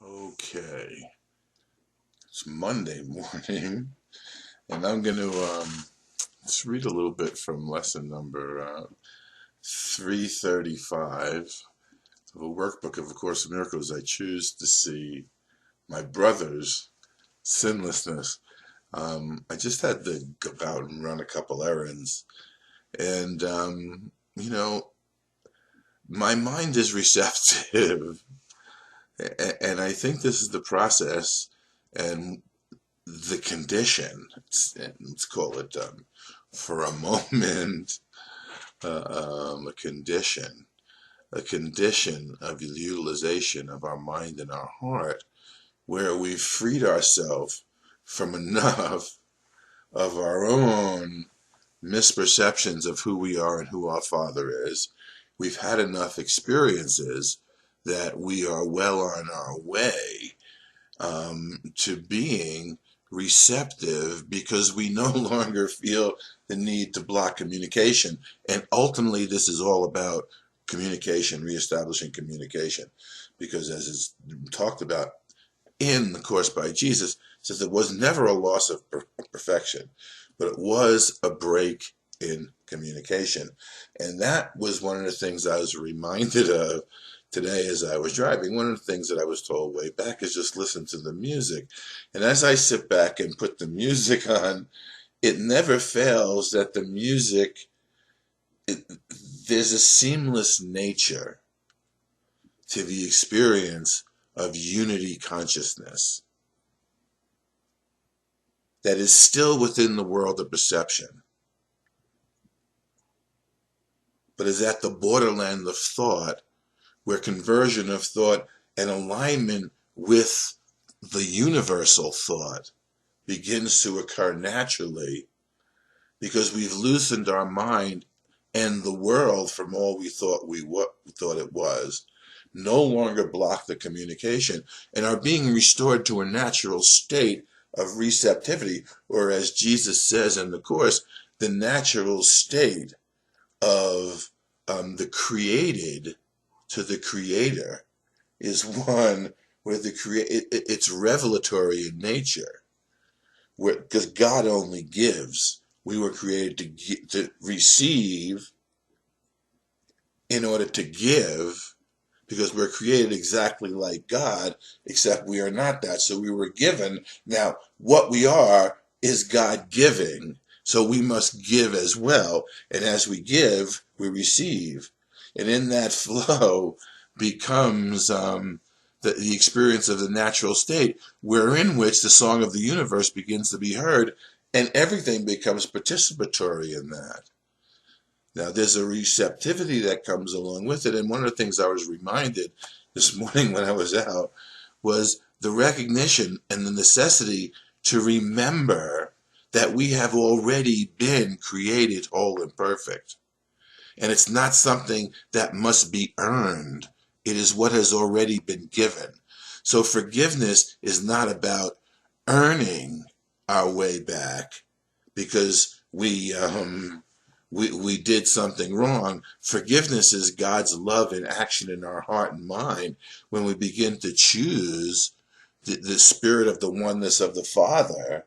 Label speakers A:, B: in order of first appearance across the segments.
A: Okay, it's Monday morning, and I'm going to let's read a little bit from lesson number 335 of a workbook of A Course in Miracles. I choose to see my brother's sinlessness. I just had to go out and run a couple errands, and my mind is receptive, and I think this is the process and the condition. Let's call it for a moment a condition of the utilization of our mind and our heart, where we've freed ourselves from enough of our own misperceptions of who we are and who our Father is. We've had enough experiences that we are well on our way to being receptive, because we no longer feel the need to block communication. And ultimately, this is all about communication, reestablishing communication, because as is talked about in the Course by Jesus, it says it was never a loss of perfection, but it was a break in communication. And that was one of the things I was reminded of today as I was driving. One of the things that I was told way back is just listen to the music. And as I sit back and put the music on, it never fails that the music, there's a seamless nature to the experience of unity consciousness that is still within the world of perception, but is at the borderland of thought, where conversion of thought and alignment with the universal thought begins to occur naturally, because we've loosened our mind and the world from all we thought it was, no longer block the communication, and are being restored to a natural state of receptivity, or as Jesus says in the Course, the natural state of the created to the Creator is one where it's revelatory in nature, because God only gives. We were created to receive in order to give, because we're created exactly like God, except we are not that. So we were given. Now, what we are is God giving, so we must give as well. And as we give, we receive. And in that flow becomes the experience of the natural state, wherein which the song of the universe begins to be heard, and everything becomes participatory in that. Now, there's a receptivity that comes along with it, and one of the things I was reminded this morning when I was out was the recognition and the necessity to remember that we have already been created whole and perfect. And it's not something that must be earned. It is what has already been given. So forgiveness is not about earning our way back because we did something wrong. Forgiveness is God's love in action in our heart and mind when we begin to choose the spirit of the oneness of the Father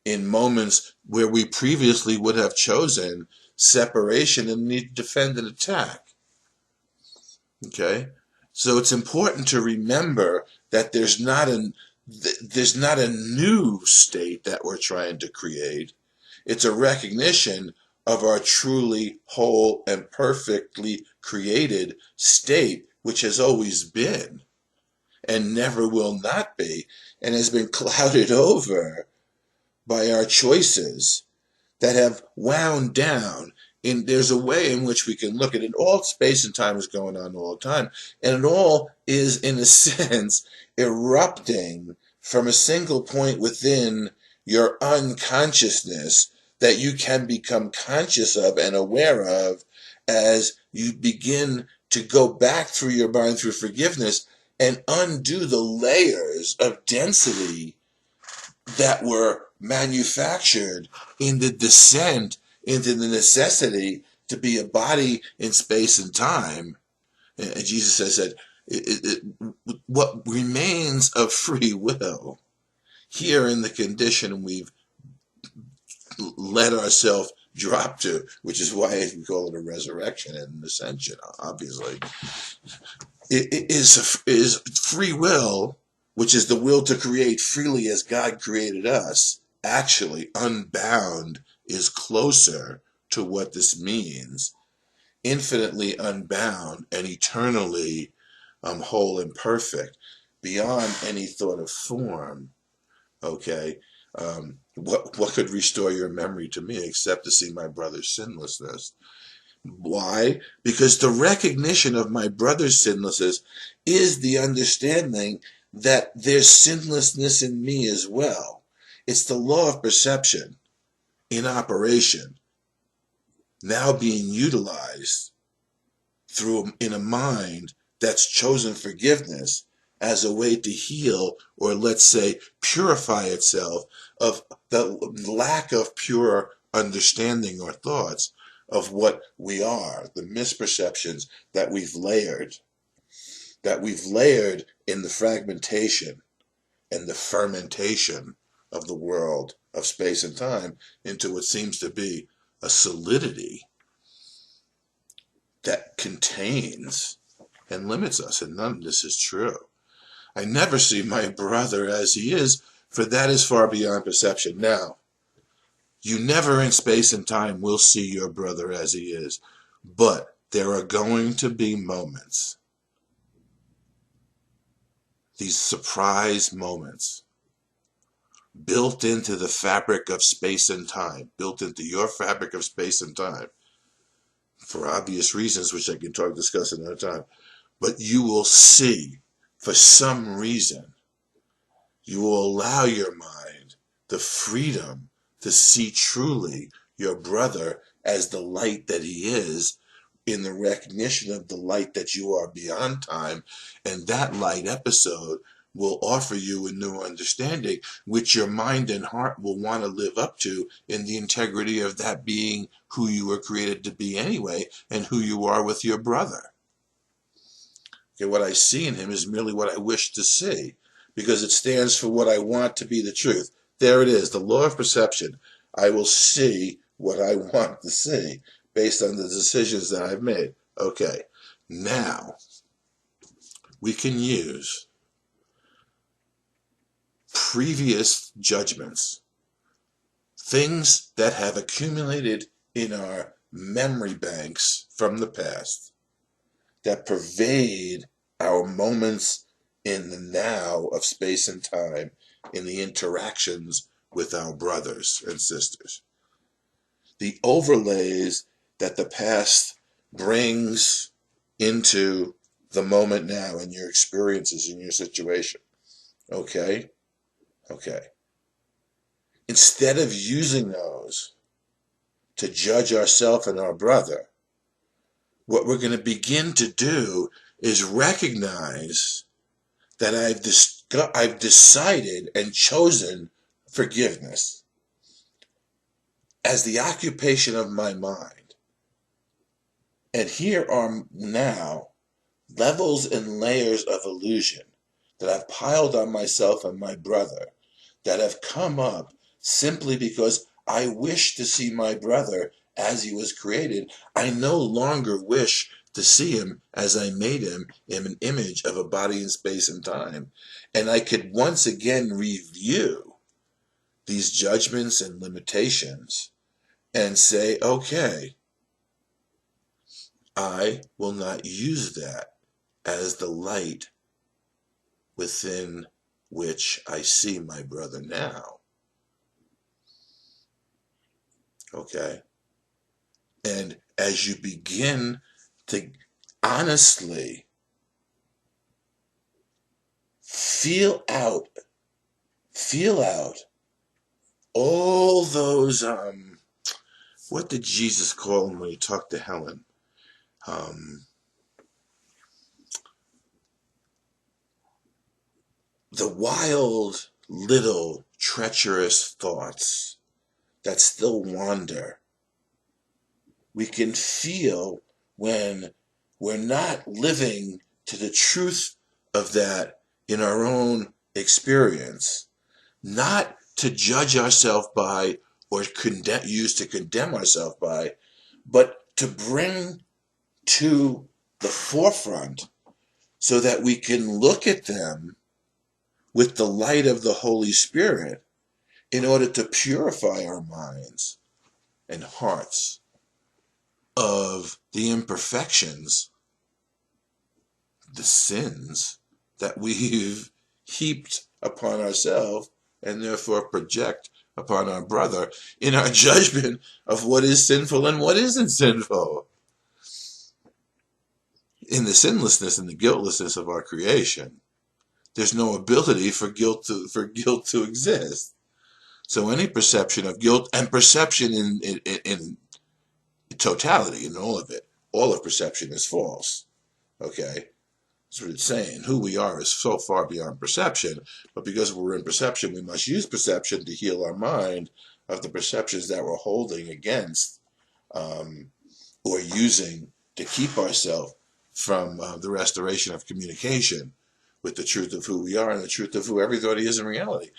A: in moments where we previously would have chosen separation and need to defend and attack. Okay? So it's important to remember that there's not a new state that we're trying to create. It's a recognition of our truly whole and perfectly created state, which has always been and never will not be, and has been clouded over by our choices that have wound down. And there's a way in which we can look at it. All space and time is going on all the time, and it all is, in a sense, erupting from a single point within your unconsciousness that you can become conscious of and aware of as you begin to go back through your mind through forgiveness and undo the layers of density that were manufactured in the descent into the necessity to be a body in space and time. And Jesus says that what remains of free will here in the condition we've let ourselves drop to, which is why we call it a resurrection and an ascension, obviously, is free will, which is the will to create freely as God created us. Actually, unbound is closer to what this means. Infinitely unbound and eternally whole and perfect, beyond any thought of form. Okay, what could restore your memory to me except to see my brother's sinlessness? Why? Because the recognition of my brother's sinlessness is the understanding that there's sinlessness in me as well. It's the law of perception in operation, now being utilized in a mind that's chosen forgiveness as a way to heal, or let's say purify itself of the lack of pure understanding or thoughts of what we are, the misperceptions that we've layered in the fragmentation and the fermentation of the world of space and time into what seems to be a solidity that contains and limits us, and none of this is true. I never see my brother as he is, for that is far beyond perception. Now, you never in space and time will see your brother as he is, but there are going to be moments, these surprise moments, built into the fabric of space and time, built into your fabric of space and time, for obvious reasons, which I can discuss another time. But you will see, for some reason, you will allow your mind the freedom to see truly your brother as the light that he is, in the recognition of the light that you are beyond time. And that light episode will offer you a new understanding, which your mind and heart will want to live up to, in the integrity of that being who you were created to be anyway, and who you are with your brother. Okay, what I see in him is merely what I wish to see, because it stands for what I want to be the truth. There it is, the law of perception. I will see what I want to see based on the decisions that I've made. Okay, now we can use previous judgments, things that have accumulated in our memory banks from the past, that pervade our moments in the now of space and time, in the interactions with our brothers and sisters. The overlays that the past brings into the moment now in your experiences, in your situation. Okay? Okay. Instead of using those to judge ourselves and our brother, what we're going to begin to do is recognize that I've decided and chosen forgiveness as the occupation of my mind. And here are now levels and layers of illusion that I've piled on myself and my brother, that have come up simply because I wish to see my brother as he was created. I no longer wish to see him as I made him in an image of a body in space and time. And I could once again review these judgments and limitations and say, okay, I will not use that as the light within which I see my brother now. Okay? And as you begin to honestly feel out all those, what did Jesus call him when he talked to Helen? The wild, little, treacherous thoughts that still wander. We can feel when we're not living to the truth of that in our own experience, not to judge ourselves by or use to condemn ourselves by, but to bring to the forefront so that we can look at them with the light of the Holy Spirit in order to purify our minds and hearts of the imperfections, the sins that we've heaped upon ourselves and therefore project upon our brother in our judgment of what is sinful and what isn't sinful. In the sinlessness and the guiltlessness of our creation, there's no ability for guilt to exist. So any perception of guilt, and perception in totality, in all of perception is false. Okay? That's what it's saying. Who we are is so far beyond perception, but because we're in perception, we must use perception to heal our mind of the perceptions that we're holding against or using to keep ourselves from the restoration of communication with the truth of who we are and the truth of who everybody is in reality.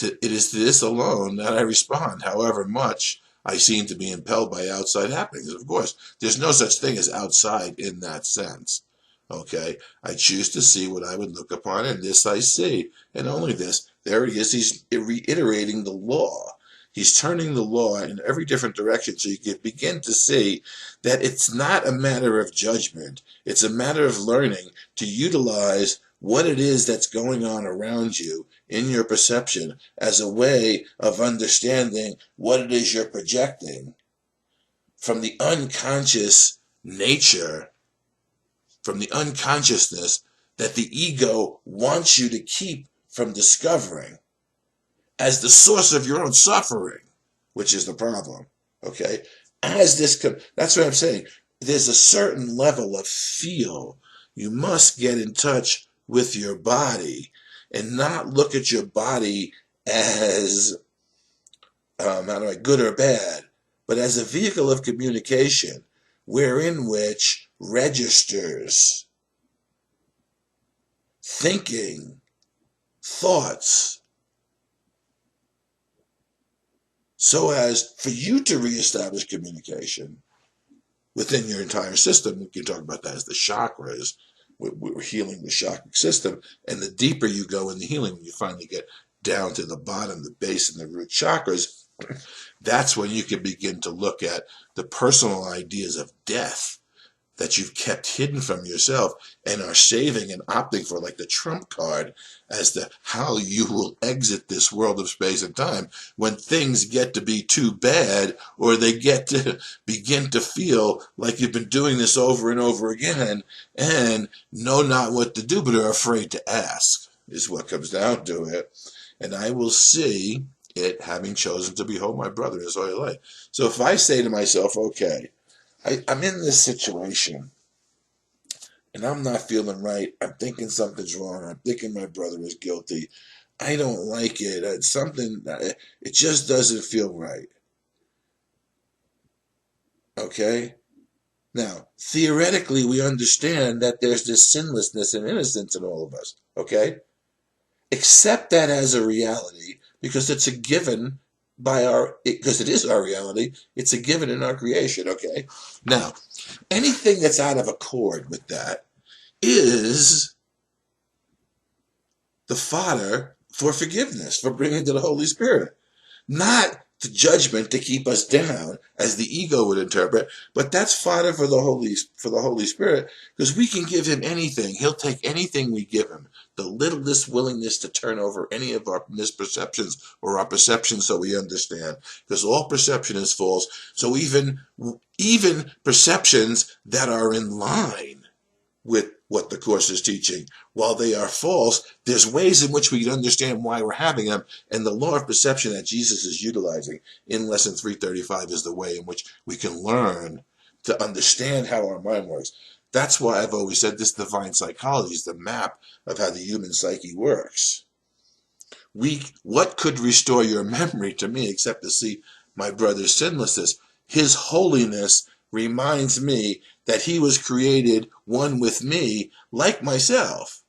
A: It is to this alone that I respond, however much I seem to be impelled by outside happenings. Of course, there's no such thing as outside in that sense. Okay, I choose to see what I would look upon, and this I see, and only this. There he is. He's reiterating the law. He's turning the law in every different direction so you can begin to see that it's not a matter of judgment. It's a matter of learning to utilize what it is that's going on around you in your perception as a way of understanding what it is you're projecting from the unconscious nature, from the unconsciousness that the ego wants you to keep from discovering as the source of your own suffering, which is the problem. Okay? That's what I'm saying. There's a certain level of feel. You must get in touch with your body and not look at your body as good or bad, but as a vehicle of communication wherein which registers thinking, thoughts, so as for you to reestablish communication within your entire system. We can talk about that as the chakras. We're healing the chakra system, and the deeper you go in the healing, when you finally get down to the bottom, the base, and the root chakras, that's when you can begin to look at the personal ideas of death that you've kept hidden from yourself and are saving and opting for, like the trump card, as to how you will exit this world of space and time when things get to be too bad, or they get to begin to feel like you've been doing this over and over again and know not what to do but are afraid to ask, is what comes down to it. And I will see it, having chosen to behold my brother in his holy light. So if I say to myself, okay, I'm in this situation, and I'm not feeling right. I'm thinking something's wrong. I'm thinking my brother is guilty. I don't like it. It's something, it just doesn't feel right. Okay? Now, theoretically, we understand that there's this sinlessness and innocence in all of us. Okay? Accept that as a reality, because it's a given because it is our reality. It's a given in our creation. Okay? Now, anything that's out of accord with that is the fodder for forgiveness, for bringing to the Holy Spirit. Not the judgment to keep us down, as the ego would interpret, but that's fodder for the Holy Spirit, because we can give him anything. He'll take anything we give him. The littlest willingness to turn over any of our misperceptions or our perceptions, so we understand, because all perception is false. So even perceptions that are in line with what the Course is teaching, while they are false, there's ways in which we can understand why we're having them, and the law of perception that Jesus is utilizing in Lesson 335 is the way in which we can learn to understand how our mind works. That's why I've always said this divine psychology is the map of how the human psyche works. What could restore your memory to me except to see my brother's sinlessness? His holiness reminds me that he was created one with me, like myself.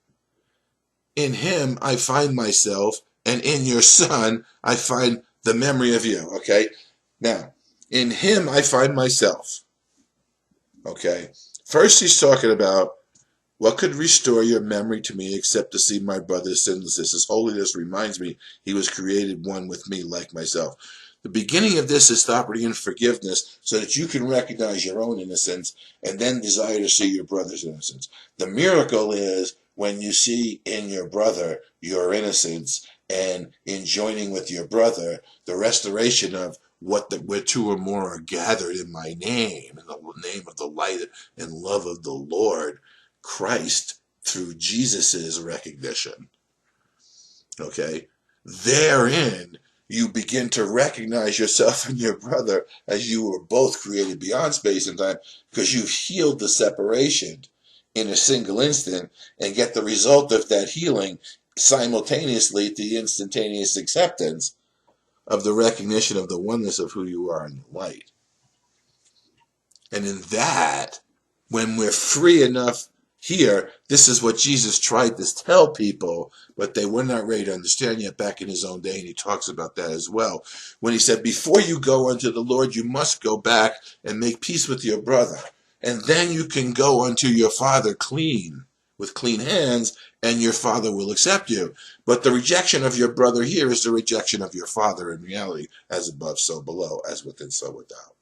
A: in him I find myself, and in your son I find the memory of you. Okay? Now, in him I find myself. Okay? First he's talking about what could restore your memory to me except to see my brother's sinlessness? His holiness reminds me he was created one with me like myself. The beginning of this is operating in forgiveness so that you can recognize your own innocence and then desire to see your brother's innocence. The miracle is when you see in your brother your innocence, and in joining with your brother, the restoration of where two or more are gathered in my name, in the name of the light and love of the Lord Christ through Jesus's recognition. Okay? Therein, you begin to recognize yourself and your brother as you were both created beyond space and time, because you've healed the separation in a single instant and get the result of that healing simultaneously to the instantaneous acceptance of the recognition of the oneness of who you are in the light. And in that, when we're free enough here, this is what Jesus tried to tell people, but they were not ready to understand yet back in his own day, and he talks about that as well. When he said, before you go unto the Lord, you must go back and make peace with your brother. And then you can go unto your Father clean, with clean hands, and your Father will accept you. But the rejection of your brother here is the rejection of your Father in reality, as above, so below, as within, so without.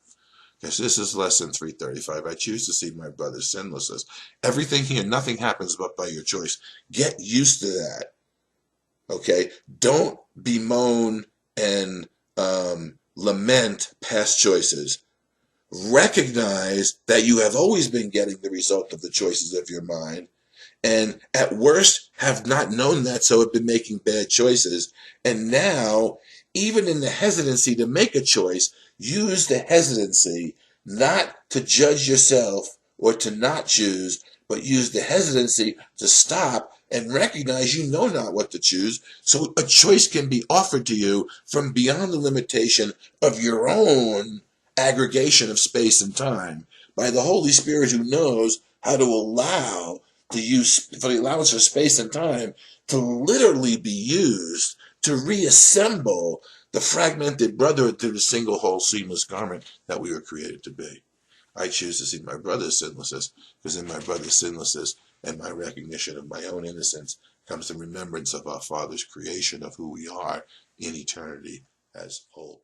A: Yes, this is lesson 335. I choose to see my brother's sinlessness. Everything here, nothing happens but by your choice. Get used to that. Okay? Don't bemoan and lament past choices. Recognize that you have always been getting the result of the choices of your mind, and at worst have not known that, so have been making bad choices. And now, even in the hesitancy to make a choice, use the hesitancy not to judge yourself or to not choose, but use the hesitancy to stop and recognize you know not what to choose, so a choice can be offered to you from beyond the limitation of your own aggregation of space and time by the Holy Spirit, who knows how to allow to use for the allowance of space and time to literally be used to reassemble the fragmented brotherhood through the single whole seamless garment that we were created to be. I choose to see my brother's sinlessness, because in my brother's sinlessness and my recognition of my own innocence comes the remembrance of our Father's creation of who we are in eternity as whole.